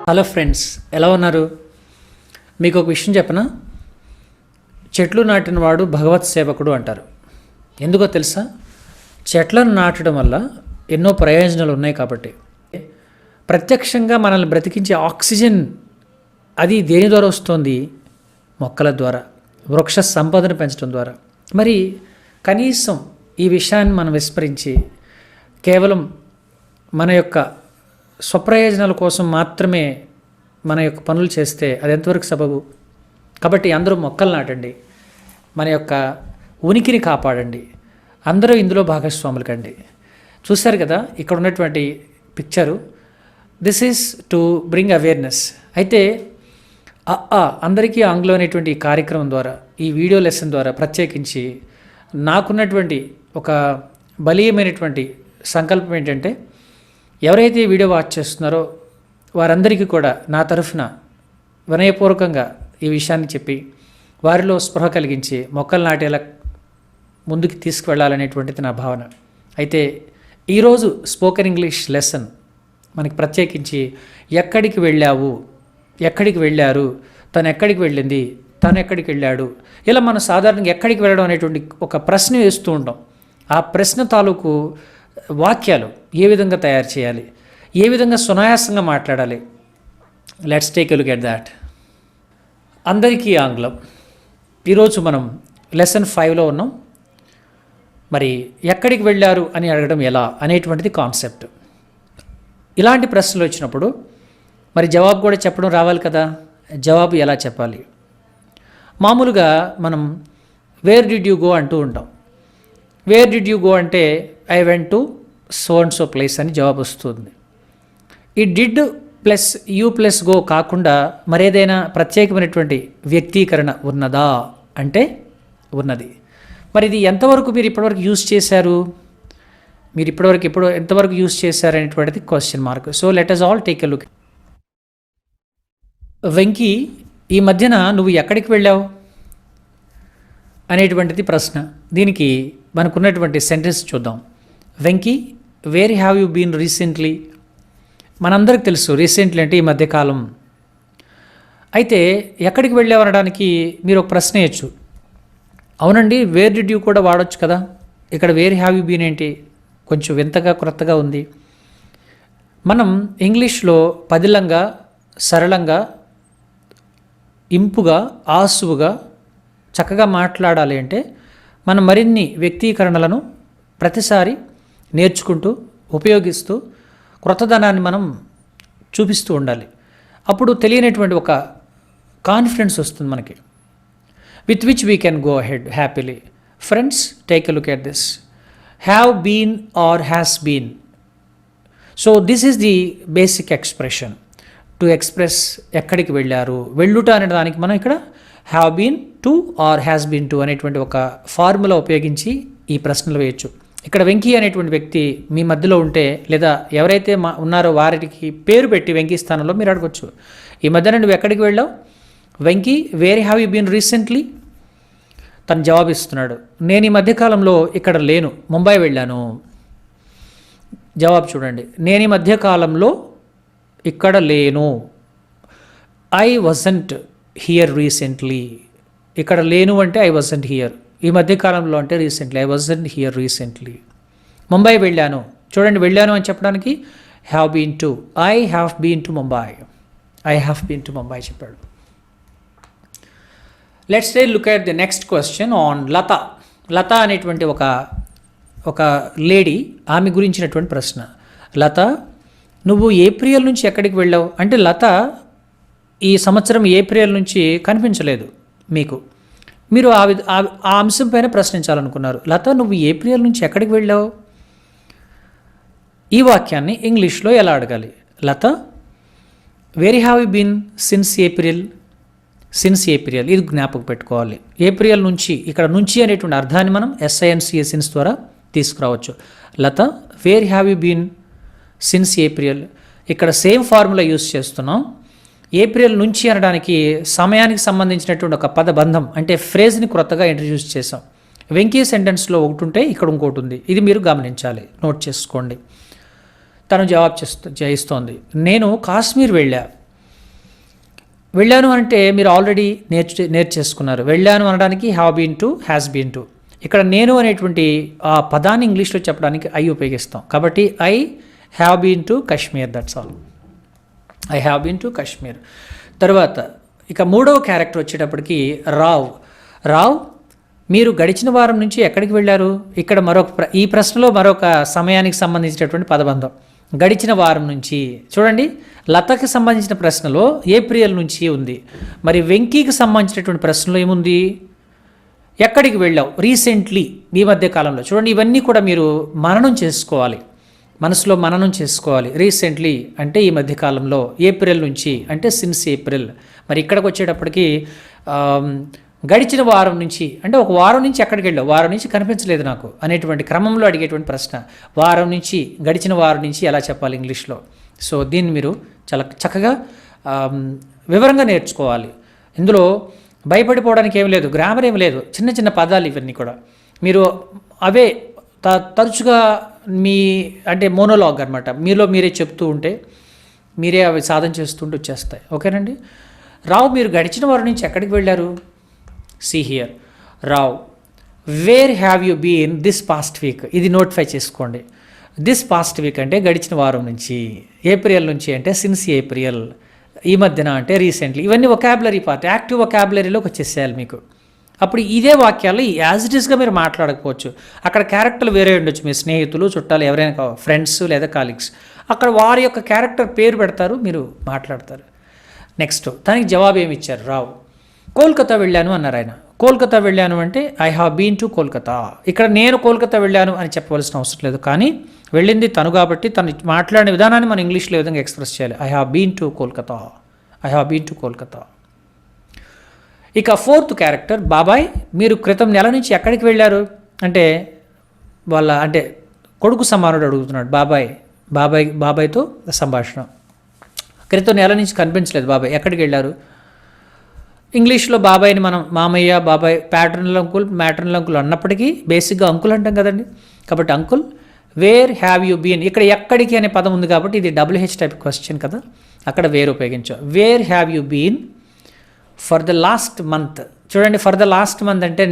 Hello friends, ఎలా ఉన్నారు? మీకు ఒక విషయం చెప్పనా? చెట్లు నాటిన వాడు భగవత్ సేవకుడు అంటారు. ఎందుకో తెలుసా? చెట్లను నాటడం వల్ల ఎన్నో ప్రయోజనాలు ఉన్నాయి కాబట్టి. ప్రత్యక్షంగా మనల్ని బ్రతికించే ఆక్సిజన్ అది దేని ద్వారా వస్తుంది? మొక్కల ద్వారా, వృక్ష సంపదను పెంచడం ద్వారా. మరి కనీసం ఈ విషయాన్ని మనం విస్మరించి కేవలం మన యొక్క స్వప్రయోజనాల కోసం మాత్రమే మన యొక్క పనులు చేస్తే అది ఎంతవరకు సబబు? కాబట్టి అందరూ మొక్కలు నాటండి, మన యొక్క ఉనికిని కాపాడండి, అందరూ ఇందులో భాగస్వాములు కండి. చూశారు కదా ఇక్కడ ఉన్నటువంటి picture, this is to bring awareness. అయితే అందరికీ ఆంగ్లం అనేటువంటి ఈ కార్యక్రమం ద్వారా, ఈ వీడియో లెసన్ ద్వారా ప్రత్యేకించి నాకున్నటువంటి ఒక బలీయమైనటువంటి సంకల్పం ఏంటంటే, ఎవరైతే వీడియో వాచ్ చేస్తున్నారో వారందరికీ కూడా నా తరఫున వినయపూర్వకంగా ఈ విషయాన్ని చెప్పి వారిలో స్పృహ కలిగించి మొక్కలు నాటేలా ముందుకు తీసుకువెళ్ళాలనేటువంటిది నా భావన. అయితే ఈరోజు స్పోకెన్ ఇంగ్లీష్ లెసన్ మనకి ప్రత్యేకించి ఎక్కడికి వెళ్ళావు, ఎక్కడికి వెళ్ళారు, తను ఎక్కడికి వెళ్ళింది, తను ఎక్కడికి వెళ్ళాడు, ఇలా మనం సాధారణంగా ఎక్కడికి వెళ్ళడం అనేటువంటి ఒక ప్రశ్న వేస్తూ ఉంటాం. ఆ ప్రశ్న తాలూకు వాక్యాలు ఏ విధంగా తయారు చేయాలి, ఏ విధంగా సునాయాసంగా మాట్లాడాలి, let's take a look at that. అందరికీ ఆంగ్లం. ఈరోజు మనం లెసన్ 5లో ఉన్నాం. మరి ఎక్కడికి వెళ్ళారు అని అడగడం ఎలా అనేటువంటిది కాన్సెప్ట్. ఇలాంటి ప్రశ్నలు వచ్చినప్పుడు మరి జవాబు కూడా చెప్పడం రావాలి కదా. జవాబు ఎలా చెప్పాలి? మామూలుగా మనం వేర్ డిడ్ యూ గో అంటూ ఉంటాం. వేర్ డిడ్ యూ గో అంటే I went to so and so place అని జవాబు వస్తుంది. ఈ did plus you plus go కాకుండా మరేదైనా ప్రత్యేకమైనటువంటి వ్యక్తీకరణ ఉన్నదా అంటే ఉన్నది. మరి ఇది ఎంతవరకు మీరు ఇప్పటివరకు యూజ్ చేశారు, మీరు ఇప్పటివరకు ఎంతవరకు యూజ్ చేశారు అనేటువంటిది question mark. So let us all take a look. Venky, ఈ మధ్యన నువ్వు ఎక్కడికి వెళ్ళావు అనేటువంటిది ప్రశ్న. దీనికి మనకున్నటువంటి సెంటెన్స్ చూద్దాం. Venky, where have you been recently? మనందరికి తెలుసు రీసెంట్లీ అంటే ఈ మధ్యకాలం. అయితే ఎక్కడికి వెళ్ళావు అనడానికి మీరు ఒక ప్రశ్న వేయచ్చు. అవునండి, వేర్ డిడ్ యూ కూడా వాడచ్చు కదా. ఇక్కడ వేర్ హ్యావ్ యూ బీన్ ఏంటి? కొంచెం వింతగా క్రొత్తగా ఉంది. మనం ఇంగ్లీష్లో పదిలంగా, సరళంగా, ఇంపుగా, ఆసువుగా చక్కగా మాట్లాడాలి అంటే మనం మరిన్ని వ్యక్తీకరణలను ప్రతిసారి నేర్చుకుంటూ ఉపయోగిస్తూ క్రొత్తదనాన్ని మనం చూపిస్తూ ఉండాలి. అప్పుడు తెలియనటువంటి ఒక కాన్ఫిడెన్స్ వస్తుంది మనకి, with which we can go ahead happily. Friends, take a look at this. Have been or has been. So this is the basic expression to express ఎక్కడికి వెళ్ళారు. వెళ్ళుట అనే దానికి మనం ఇక్కడ have been to or has been to అనేటువంటి ఒక formula ఉపయోగించి ఈ ప్రశ్నలు వేయచ్చు. ఇక్కడ వెంకీ అనేటువంటి వ్యక్తి మీ మధ్యలో ఉంటే, లేదా ఎవరైతే ఉన్నారో వారికి పేరు పెట్టి వెంకీ స్థానంలో మీరు అడగచ్చు. ఈ మధ్యన నువ్వు ఎక్కడికి వెళ్ళావు? Venky, where have you been recently? తను జవాబిస్తున్నాడు, నేను ఈ మధ్యకాలంలో ఇక్కడ లేను, ముంబై వెళ్ళాను. జవాబు చూడండి, నేను ఈ మధ్యకాలంలో ఇక్కడ లేను. I wasn't here recently. ఇక్కడ లేను అంటే ఐ వాజంట్ హియర్. ఈ మధ్యకాలంలో అంటే recently, I wasn't here recently. Mumbai వెళ్ళాను, చూడండి వెళ్ళాను అని చెప్పడానికి have been to. I have been to Mumbai. I have been to Mumbai చెప్పాడు. Let's take look at the next question on Latha. Latha అనేటువంటి ఒక లేడీ, ఆమె గురించినటువంటి ప్రశ్న. లత, నువ్వు ఏప్రిల్ నుంచి ఎక్కడికి వెళ్ళావు అంటే, లత ఈ సంవత్సరం ఏప్రిల్ నుంచి కనిపించలేదు మీకు. మీరు ఆ అంశం పైన ప్రశ్నించాలనుకున్నారు. లత, నువ్వు ఏప్రిల్ నుంచి ఎక్కడికి వెళ్ళావు? ఈ వాక్యాన్ని ఇంగ్లీష్లో ఎలా అడగాలి? Latha, where have you been since April? Since April, ఇది జ్ఞాపకం పెట్టుకోవాలి. ఏప్రిల్ నుంచి, ఇక్కడ నుంచి అనేటువంటి అర్థాన్ని మనం సిన్స్ ద్వారా తీసుకురావచ్చు. Latha, where have you been since April. ఇక్కడ సేమ్ ఫార్ములా యూస్ చేస్తున్నాం. ఏప్రిల్ నుంచి అనడానికి సమయానికి సంబంధించినటువంటి ఒక పదబంధం అంటే ఫ్రేజ్ని క్రొత్తగా ఇంట్రడ్యూస్ చేసాం. వెంకీ సెంటెన్స్లో ఒకటి ఉంటే ఇక్కడ ఇంకోటి ఉంది. ఇది మీరు గమనించాలి, నోట్ చేసుకోండి. తను జవాబు చేయిస్తోంది, నేను కాశ్మీర్ వెళ్ళా. వెళ్ళాను అంటే మీరు ఆల్రెడీ నేర్చేసుకున్నారు. వెళ్ళాను అనడానికి have been to, has been to. ఇక్కడ నేను అనేటువంటి ఆ పదాన్ని ఇంగ్లీష్లో చెప్పడానికి ఐ ఉపయోగిస్తాం. కాబట్టి I have been to Kashmir, that's all. I have been to Kashmir. తర్వాత ఇక మూడవ క్యారెక్టర్ వచ్చేటప్పటికి రావ్ మీరు గడిచిన వారం నుంచి ఎక్కడికి వెళ్ళారు? ఇక్కడ ఈ ప్రశ్నలో మరొక సమయానికి సంబంధించినటువంటి పదబంధం. గడిచిన వారం నుంచి చూడండి, లతకి సంబంధించిన ప్రశ్నలో ఏప్రిల్ నుంచి ఉంది. మరి వెంకీకి సంబంధించినటువంటి ప్రశ్నలో ఏముంది? ఎక్కడికి వెళ్ళావు రీసెంట్లీ, ఈ మధ్య కాలంలో. చూడండి, ఇవన్నీ కూడా మీరు మననం చేసుకోవాలి, మనసులో మననం చేసుకోవాలి. రీసెంట్లీ అంటే ఈ మధ్య కాలంలో, ఏప్రిల్ నుంచి అంటే సిన్స్ ఏప్రిల్. మరి ఇక్కడికి వచ్చేటప్పటికి గడిచిన వారం నుంచి అంటే ఒక వారం నుంచి ఎక్కడికి వెళ్ళావు, వారం నుంచి కనిపించలేదు నాకు అనేటువంటి క్రమంలో అడిగేటువంటి ప్రశ్న. వారం నుంచి, గడిచిన వారం నుంచి ఎలా చెప్పాలి ఇంగ్లీష్లో? సో దీన్ని మీరు చాలా చక్కగా వివరంగా నేర్చుకోవాలి. ఇందులో భయపడిపోవడానికి ఏం లేదు, గ్రామర్ ఏం లేదు, చిన్న చిన్న పదాలు ఇవన్నీ కూడా మీరు అవే తరచుగా అంటే మోనోలాగ్ అనమాట, మీలో మీరే చెప్తూ ఉంటే మీరే అవి సాధన చేస్తుంటూ వచ్చేస్తాయి. ఓకేనండి. మీరు గడిచిన వారం నుంచి ఎక్కడికి వెళ్ళారు? See here, Rao where have you been this past week. ఇది నోటిఫై చేసుకోండి. దిస్ పాస్ట్ వీక్ అంటే గడిచిన వారం నుంచి, ఏప్రిల్ నుంచి అంటే సిన్స్ ఏప్రిల్, ఈ మధ్యన అంటే రీసెంట్లీ. ఇవన్నీ వొకాబులరీ పార్ట్, యాక్టివ్ వొకాబులరీలోకి వచ్చేసేయాలి మీకు. అప్పుడు ఇదే వాక్యాలు యాజ్ ఇట్ ఈస్గా మీరు మాట్లాడకపోవచ్చు. అక్కడ క్యారెక్టర్లు వేరే ఉండొచ్చు, మీ స్నేహితులు, చుట్టాలు, ఎవరైనా ఫ్రెండ్స్ లేదా కాలీగ్స్. అక్కడ వారి యొక్క క్యారెక్టర్ పేరు పెడతారు, మీరు మాట్లాడతారు. నెక్స్ట్ దానికి జవాబు ఏమి ఇచ్చారు? రావ్ కోల్కతా వెళ్ళాను అన్నారు ఆయన. కోల్కతా వెళ్ళాను అంటే I have been to Kolkata. ఇక్కడ నేను కోల్కతా వెళ్ళాను అని చెప్పవలసిన అవసరం లేదు, కానీ వెళ్ళింది తను కాబట్టి తను మాట్లాడిన విధానాన్ని మనం ఇంగ్లీష్లో ఏ విధంగా ఎక్స్ప్రెస్ చేయాలి? I have been to Kolkata, I have been to Kolkata. ఇక ఫోర్త్ క్యారెక్టర్ బాబాయ్, మీరు క్రితం నెల నుంచి ఎక్కడికి వెళ్ళారు అంటే అంటే కొడుకు సమానుడు అడుగుతున్నాడు. బాబాయ్తో సంభాషణ. క్రితం నెల నుంచి కనిపించలేదు బాబాయ్, ఎక్కడికి వెళ్ళారు? ఇంగ్లీష్లో బాబాయ్ని మనం మామయ్య, బాబాయ్, ప్యాటర్నల్ అంకుల్ అన్నప్పటికీ బేసిక్గా అంకుల్ అంటాం కదండి. కాబట్టి uncle, where have you been, ఇక్కడ ఎక్కడికి అనే పదం ఉంది కాబట్టి ఇది WH టైప్ క్వశ్చన్ కదా, అక్కడ వేర్ ఉపయోగించాం. Where have you been for the last month. చూడండి, ఫర్ ద లాస్ట్ మంత్ అంటే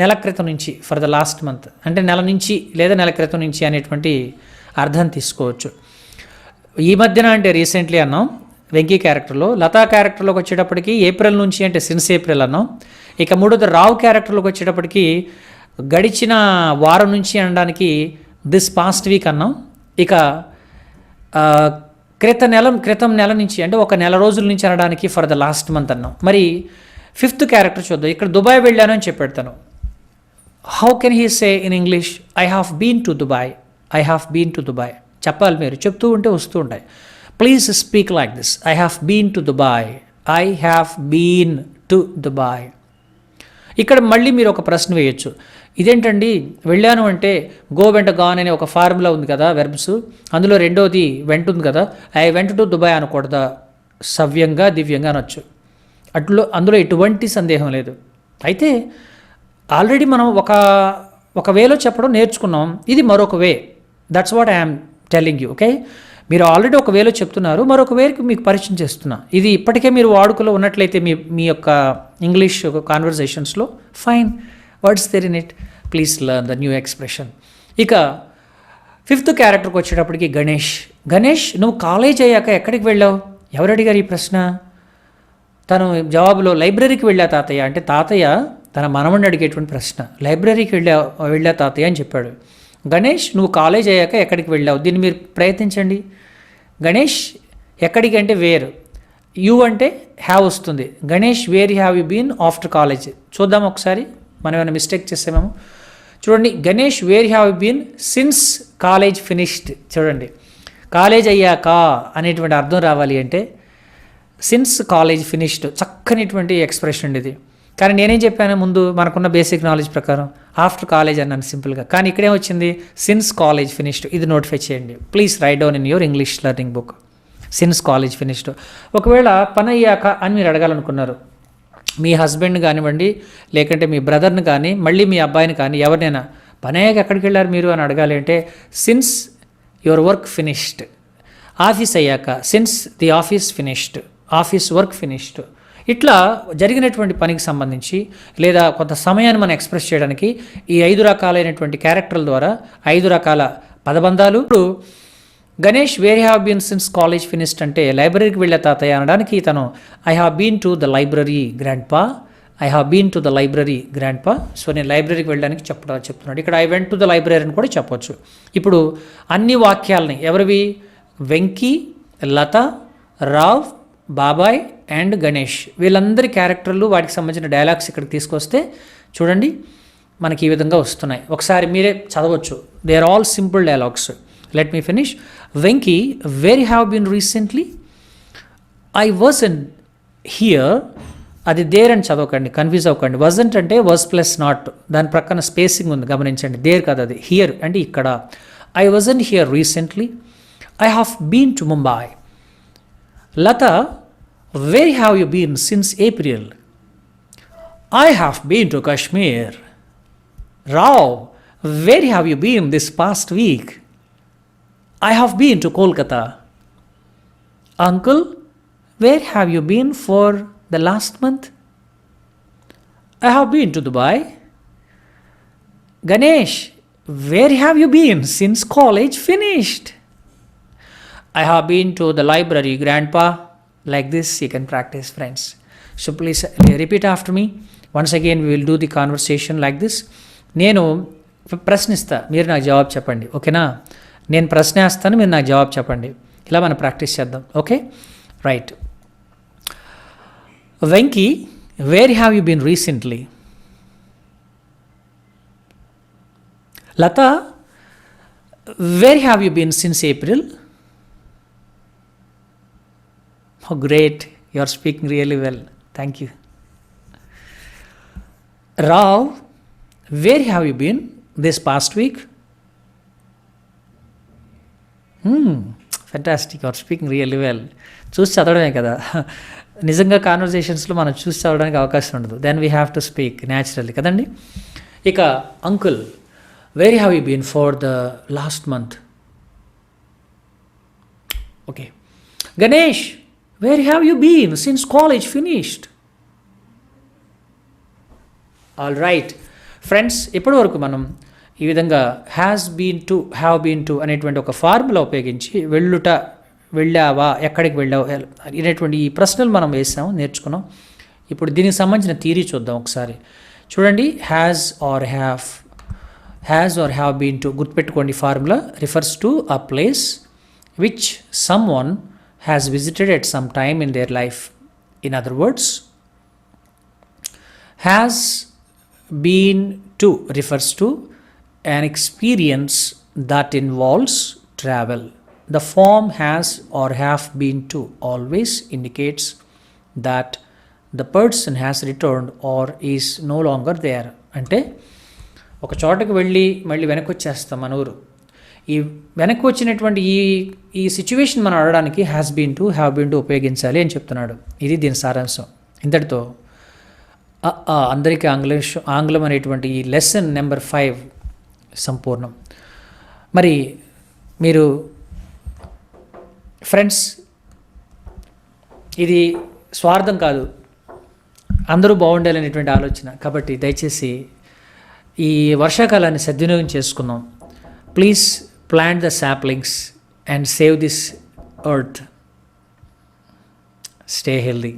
నెల క్రితం నుంచి, ఫర్ ద లాస్ట్ మంత్ అంటే నెల నుంచి లేదా నెల క్రితం నుంచి అనేటువంటి అర్థం తీసుకోవచ్చు. ఈ మధ్యన అంటే రీసెంట్లీ అన్నాం వెంకీ క్యారెక్టర్లో. లతా క్యారెక్టర్లోకి వచ్చేటప్పటికి ఏప్రిల్ నుంచి అంటే సిన్స్ ఏప్రిల్ అన్నాం. ఇక మూడోది రావు క్యారెక్టర్లోకి వచ్చేటప్పటికి గడిచిన వారం నుంచి అనడానికి దిస్ పాస్ట్ వీక్ అన్నాం. ఇక క్రితం నెల నుంచి అంటే ఒక నెల రోజుల నుంచి అనడానికి ఫర్ ద లాస్ట్ మంత్ అన్నాం. మరి ఫిఫ్త్ క్యారెక్టర్ చూద్దాం. ఇక్కడ దుబాయ్ వెళ్ళాను అని చెప్పాడు తను. How can he say in English I have been to Dubai, I have been to Dubai చెప్పాలి. మీరు చెప్తూ ఉంటే వస్తూ ఉంటాయి. Please speak like this, I have been to Dubai, I have been to Dubai. ఇక్కడ మళ్ళీ మీరు ఒక ప్రశ్న వేయచ్చు, ఇదేంటండి వెళ్ళాను అంటే గో వెంట గాన్ అనే ఒక ఫార్ములా ఉంది కదా వెర్బ్స్, అందులో రెండోది వెంట ఉంది కదా, ఐ వెంట టు దుబాయ్ అనకూడదా? సవ్యంగా దివ్యంగా అనొచ్చు, అందులో ఎటువంటి సందేహం లేదు. అయితే ఆల్రెడీ మనం ఒక వేలో చెప్పడం నేర్చుకున్నాం, ఇది మరొక way. That's what I'm telling you. Okay, మీరు ఆల్రెడీ ఒక వేలో చెప్తున్నారు, మరొక వేకి మీకు పరిచయం చేస్తున్నా. ఇది ఇప్పటికే మీరు వాడుకలో ఉన్నట్లయితే మీ యొక్క ఇంగ్లీష్ కాన్వర్జేషన్స్లో, fine, words there in it, please learn the new expression. ఇక ఫిఫ్త్ క్యారెక్టర్కి వచ్చేటప్పటికి గణేష్ నువ్వు కాలేజ్ అయ్యాక ఎక్కడికి వెళ్ళావు? ఎవరు అడిగారు ఈ ప్రశ్న? తను జవాబులో లైబ్రరీకి వెళ్ళా తాతయ్య అంటే, తాతయ్య తన మనవడిని అడిగేటువంటి ప్రశ్న. లైబ్రరీకి వెళ్ళా తాతయ్య అని చెప్పాడు. గణేష్ నువ్వు కాలేజ్ అయ్యాక ఎక్కడికి వెళ్ళావు? దీన్ని మీరు ప్రయత్నించండి. గణేష్ ఎక్కడికి అంటే వేర్, యూ అంటే హ్యావ్ వస్తుంది. Ganesh where have you been after college. చూద్దాం ఒకసారి మనం ఏమైనా మిస్టేక్ చేసామేమో. చూడండి, Ganesh where have you been since college finished. చూడండి, కాలేజ్ అయ్యాక అనేటువంటి అర్థం రావాలి అంటే సిన్స్ కాలేజ్ ఫినిష్డ్, చక్కనిటువంటి ఎక్స్ప్రెషన్ ఇది. కానీ నేనేం చెప్పాను ముందు, మనకున్న బేసిక్ నాలెడ్జ్ ప్రకారం ఆఫ్టర్ కాలేజ్ అన్నాను సింపుల్గా. కానీ ఇక్కడే వచ్చింది సిన్స్ కాలేజ్ ఫినిష్డ్. ఇది నోటిఫై చేయండి please, write down in your English learning book, since college finished. ఒకవేళ పని అయ్యాక అని మీరు అడగాలనుకున్నారు, మీ హస్బెండ్ కానివ్వండి, లేకంటే మీ బ్రదర్ని కానీ, మళ్ళీ మీ అబ్బాయిని కానీ, ఎవరినైనా పని అయ్యాక ఎక్కడికి వెళ్ళారు మీరు అని అడగాలి అంటే since your work finished. Office అయ్యాక since the office finished. Office work finished. ఇట్లా జరిగినటువంటి పనికి సంబంధించి లేదా కొంత సమయాన్ని మనం ఎక్స్ప్రెస్ చేయడానికి ఈ 5 రకాలైనటువంటి క్యారెక్టర్ల ద్వారా 5 రకాల పదబంధాలు. ఇప్పుడు Ganesh where have been since college finished అంటే లైబ్రరీకి వెళ్ళే తాతయ్య అనడానికి తను I have been to the library grandpa, I have been to the library grandpa. So నేను లైబ్రరీకి వెళ్ళడానికి చెప్తున్నాడు. ఇక్కడ I went to the library అని కూడా చెప్పొచ్చు. ఇప్పుడు అన్ని వాక్యాలని ఎవరివి, వెంకీ, లత, రావ్, బాబాయ్ అండ్ గణేష్ వీళ్ళందరి క్యారెక్టర్లు వాటికి సంబంధించిన డైలాగ్స్ ఇక్కడికి తీసుకొస్తే చూడండి మనకి ఈ విధంగా వస్తున్నాయి. ఒకసారి మీరే చదవచ్చు. They are all simple dialogues. Let me finish. Venky where have been recently, I wasn't here. అది దేర్ అని చదవకండి, కన్ఫ్యూజ్ అవ్వకండి. వజంట్ అంటే వజ్ ప్లస్ నాట్, దాని ప్రక్కన స్పేసింగ్ ఉంది గమనించండి. దేర్ కాదు అది, హియర్ అంటే ఇక్కడ. I wasn't here recently, I have been to Mumbai. Lata where have you been since April, I have been to Kashmir. Rao where have you been this past week, I have been to Kolkata. Uncle where have you been for the last month, I have been to Dubai. Ganesh, where have you been since college finished? I have been to the library, grandpa. Like this you can practice, friends. So please repeat after me. Once again we will do the conversation like this. నేను ప్రశ్నిస్తా, మీరు నాకు జవాబు చెప్పండి, ఓకేనా? నేను ప్రశ్న వేస్తాను, మీరు నాకు జవాబు చెప్పండి. ఇలా మనం ప్రాక్టీస్ చేద్దాం, okay? Right. Venki, where have you been recently? Lata, where have you been since April? Oh, great. You are speaking really well. Thank you. Rao, where have you been this past week? Fantastic. You are speaking really well. చూసి చదవడమే కదా, నిజంగా కాన్వర్జేషన్స్లో మనం చూసి చదవడానికి అవకాశం ఉండదు. Then we have to speak naturally కదండి. ఇక uncle, where have you been for the last month? Okay. Ganesh, where have you been since college finished? All right friends, ఇప్పటి వరకు మనం ఈ విధంగా has been to, have been to అనేటువంటి ఒక formula ఉపయోగించి వెళ్ళుట, వెళ్ళావా, ఎక్కడికి వెళ్ళావు అనేటువంటి ఈ ప్రశ్నలు మనం వేసాము, నేర్చుకున్నాం. ఇప్పుడు దీనికి సంబంధించిన థియరీ చూద్దాం ఒకసారి. చూడండి, has or have been to, గుర్తుపెట్టుకోండి formula. Refers to a place which someone has visited at some time in their life. In other words, has been to refers to an experience that involves travel. The form has or have been to always indicates that the person has returned or is no longer there. అంటే ఒక చోటకి వెళ్ళి మళ్ళీ వెనక్కి వచ్చేస్తాం మన ఊరు. ఈ వెనక్కి వచ్చినటువంటి ఈ సిచ్యువేషన్ మనం అడగడానికి has been to, have been to ఉపయోగించాలి అని చెప్తున్నాడు. ఇది దీని సారాంశం. ఇంతటితో అందరికీ ఆంగ్లం అనేటువంటి ఈ లెసన్ నెంబర్ 5 సంపూర్ణం. మరి మీరు ఫ్రెండ్స్, ఇది స్వార్థం కాదు, అందరూ బాగుండాలనేటువంటి ఆలోచన. కాబట్టి దయచేసి ఈ వర్షాకాలాన్ని సద్వినియోగం చేసుకుందాం. Please plant the saplings and save this earth. Stay healthy.